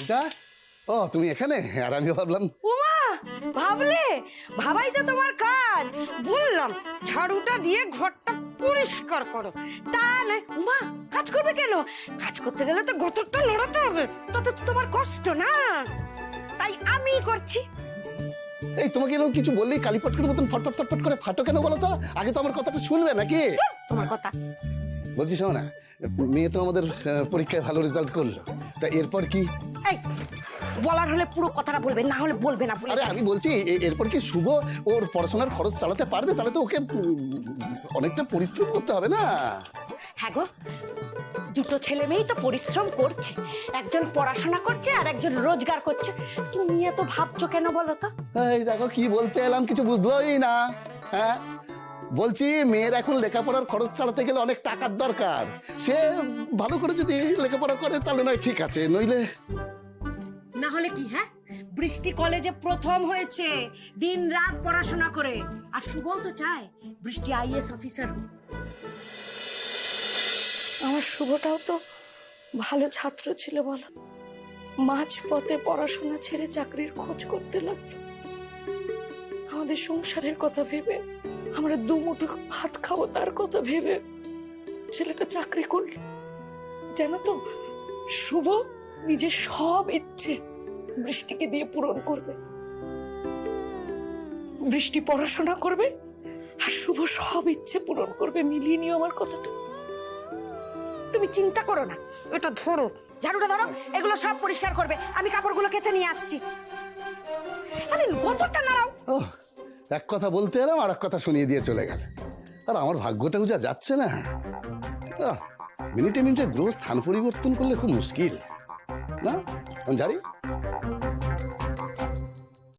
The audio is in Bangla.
এটা ও তুমি এখানে? আর আমি ভাবলাম উমা, ভাবলে? ভাবাই তো তোমার কাজ। বললাম ঝাড়ুটা দিয়ে ঘরটা পরিষ্কার করো, তা না। উমা, কাজ করবে কেন? কাজ করতে গেলে তো গতরটা নড়াতে হবে, তাতে তো তোমার কষ্ট না, তাই আমি করছি। এই তোমাকে এরকম কিছু বললেই কালীপটকের মতন ফটফট ফটফট করে ফাটো কেন বলো তো? আগে তো আমার কথাটা শুনবে নাকি? তোমার কথা বলছি শোনো না, মেয়ে তো আমাদের পরীক্ষায় ভালো রেজাল্ট করলো, তা এরপর কি? এই, বলার হলে পুরো কথাটা বলবে, না হলে বলবে না। আরে আমি বলছি এরপর কি শুভ ওর পড়াশোনার খরচ চালাতে পারবে? তাহলে তো ওকে অনেকটা পরিশ্রম করতে হবে না? হ্যাঁ গো, দুটো ছেলে মেয়েই তো পরিশ্রম করছে, একজন পড়াশোনা করছে আর একজন রোজগার করছে। তুমি এত ভাবছো কেন বলো তো? এই দেখো কি বলতে এলাম, কিছু বুঝলোই না। হ্যাঁ, বলছি মেয়ের এখন লেখাপড়ার খরচ চালাতে গেলে অনেক টাকার দরকার। সে ভালো করে যদি লেখাপড়া করে তাহলে নয় ঠিক আছে, নইলে না হলে কি? হ্যাঁ, বৃষ্টি কলেজে প্রথম হয়েছে, দিন রাত পড়াশোনা করে, আর শুভও তো চায় বৃষ্টি আইএস অফিসার হোক। আমার শুভটাও তো ভালো ছাত্র ছিল বলো, মাঝপথে পড়াশোনা ছেড়ে চাকরির খোঁজ করতে লাগলো। আমাদের সংসারের কথা ভেবে, আমরা দুমুঠো ভাত খাবো তার কথা ভেবে ছেলেটা চাকরি করলো। জানো তো, শুভ নিজের সব ইচ্ছে বৃষ্টিকে দিয়ে পূরণ করবে। বৃষ্টি পড়াশোনা করবে আর শুভ সব ইচ্ছে পূরণ করবে। মিলিয়ে নিও আমার কথাটা, তুমি চিন্তা করো না। এটা ধরো, ঝাড়ুটা ধরো, এগুলো সব পরিষ্কার করবে, আমি কাপড়গুলো কেচে নিয়ে আসছি। আরে গতরটা নাড়াও। ও, এক কথা বলতে এলাম আর এক কথা শুনিয়ে দিয়ে চলে গেল। আর আমার ভাগ্যটাও যা যাচ্ছে না। মিনিটে মিনিটে গ্রহ স্থান পরিবর্তন করলে খুব মুশকিল না? আমি জানি